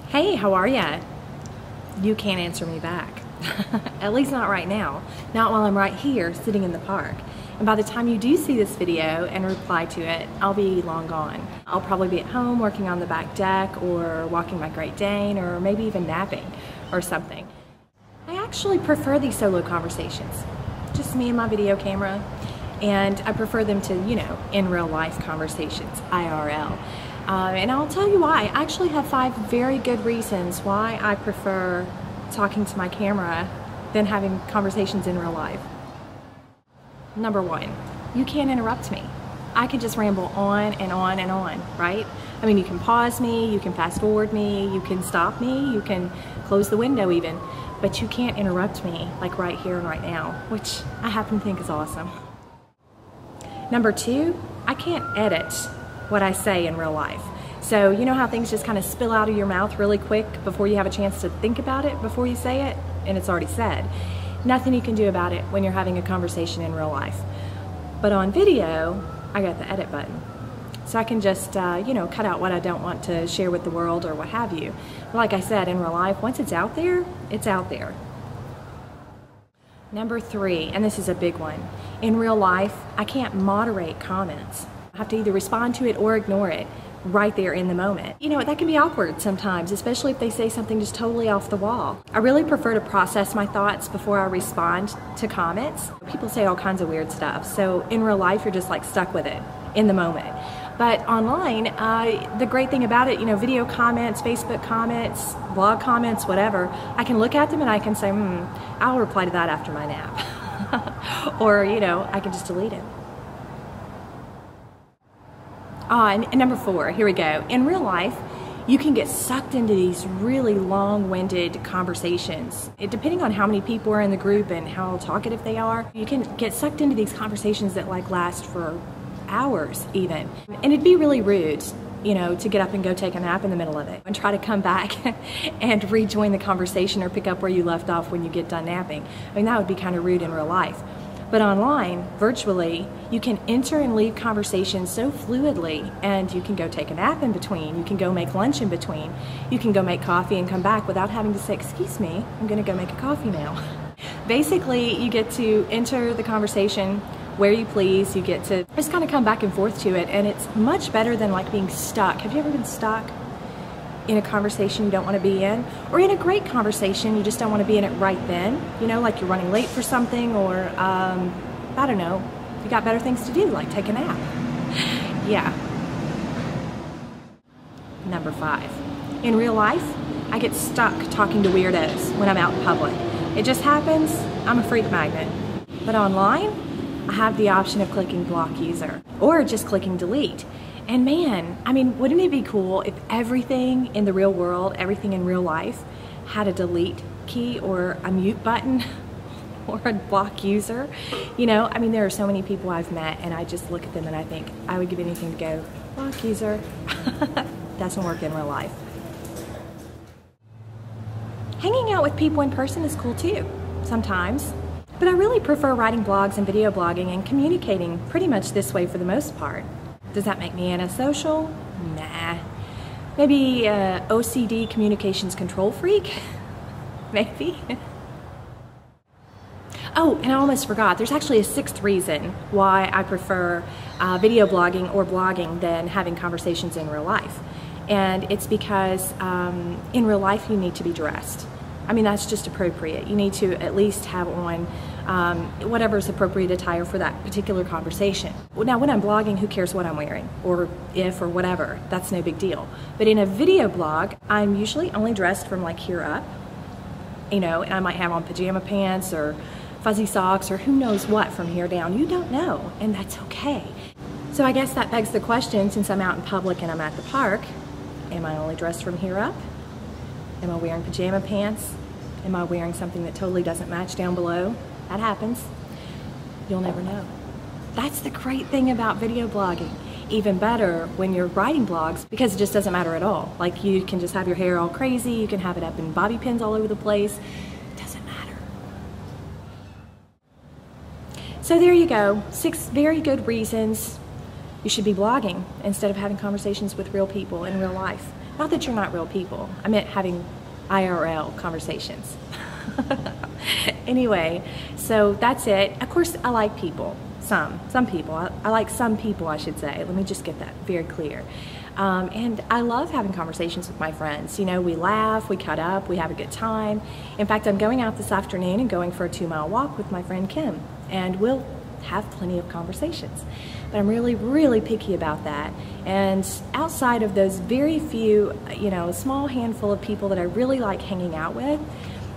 Hey, how are ya? You can't answer me back. At least not right now. Not while I'm right here sitting in the park. And by the time you do see this video and reply to it, I'll be long gone. I'll probably be at home working on the back deck or walking my Great Dane or maybe even napping or something. I actually prefer these solo conversations. Just me and my video camera. And I prefer them to, in real life conversations, IRL. And I'll tell you why. I actually have 5 very good reasons why I prefer talking to my camera than having conversations in real life. Number 1, you can't interrupt me. I can just ramble on and on and on, right? I mean, you can pause me, you can fast forward me, you can stop me, you can close the window even, but you can't interrupt me like right here and right now, which I happen to think is awesome. Number 2, I can't edit what I say in real life. So you know how things just kind of spill out of your mouth really quick before you have a chance to think about it before you say it, and it's already said. Nothing you can do about it when you're having a conversation in real life. But on video, I got the edit button. So I can just, cut out what I don't want to share with the world or what have you. But like I said, in real life, once it's out there, it's out there. Number 3, and this is a big one. In real life, I can't moderate comments. I have to either respond to it or ignore it right there in the moment. That can be awkward sometimes, especially if they say something just totally off the wall. I really prefer to process my thoughts before I respond to comments. People say all kinds of weird stuff, so in real life, you're just like stuck with it in the moment. But online, the great thing about it, video comments, Facebook comments, blog comments, whatever, I can look at them and I can say, I'll reply to that after my nap. Or, I can just delete it. And number 4, here we go. In real life, you can get sucked into these really long-winded conversations. Depending on how many people are in the group and how talkative they are, you can get sucked into these conversations that last for hours even. And it'd be really rude, to get up and go take a nap in the middle of it and try to come back and rejoin the conversation or pick up where you left off when you get done napping. I mean, that would be kind of rude in real life. But online, virtually, you can enter and leave conversations so fluidly, and you can go take a nap in between, you can go make lunch in between, you can go make coffee and come back without having to say, excuse me, I'm gonna go make a coffee now. Basically, you get to enter the conversation where you please, you get to just kind of come back and forth to it, and it's much better than being stuck. Have you ever been stuck in a conversation you don't want to be in, or in a great conversation you just don't want to be in it right then, like you're running late for something, or I don't know, you got better things to do, like take a nap. Yeah. Number 5, in real life, I get stuck talking to weirdos when I'm out in public. It just happens. I'm a freak magnet. But online, I have the option of clicking block user or just clicking delete. And man, I mean, wouldn't it be cool if everything in the real world, everything in real life, had a delete key or a mute button or a block user? I mean, there are so many people I've met and I just look at them and I think, I would give anything to go, block user. Doesn't work in real life. Hanging out with people in person is cool too, sometimes. But I really prefer writing blogs and video blogging and communicating pretty much this way for the most part. Does that make me antisocial? Nah. Maybe OCD communications control freak? Maybe. Oh, and I almost forgot. There's actually a 6th reason why I prefer video blogging or blogging than having conversations in real life. And it's because in real life you need to be dressed. I mean, that's just appropriate. You need to at least have on whatever's appropriate attire for that particular conversation. Now, when I'm blogging, who cares what I'm wearing or if or whatever? That's no big deal. But in a video blog, I'm usually only dressed from here up, and I might have on pajama pants or fuzzy socks or who knows what from here down. You don't know, and that's okay. So I guess that begs the question, since I'm out in public and I'm at the park, am I only dressed from here up? Am I wearing pajama pants? Am I wearing something that totally doesn't match down below? That happens. You'll never know. That's the great thing about video blogging. Even better when you're writing blogs, because it just doesn't matter at all. You can just have your hair all crazy, you can have it up in bobby pins all over the place. It doesn't matter. So there you go. 6 very good reasons you should be blogging instead of having conversations with real people in real life. Not that you're not real people. I meant having IRL conversations. Anyway, so that's it. Of course, I like people. Some people. I like some people, I should say. Let me just get that very clear. And I love having conversations with my friends. You know, we laugh, we cut up, we have a good time. In fact, I'm going out this afternoon and going for a 2-mile walk with my friend Kim, and we'll have plenty of conversations. But I'm really, really picky about that. And outside of those very few, you know, a small handful of people that I really like hanging out with,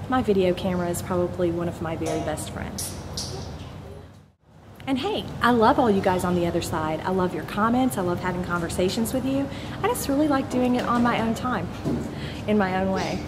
my video camera is probably one of my very best friends. And hey, I love all you guys on the other side. I love your comments. I love having conversations with you. I just really like doing it on my own time, in my own way.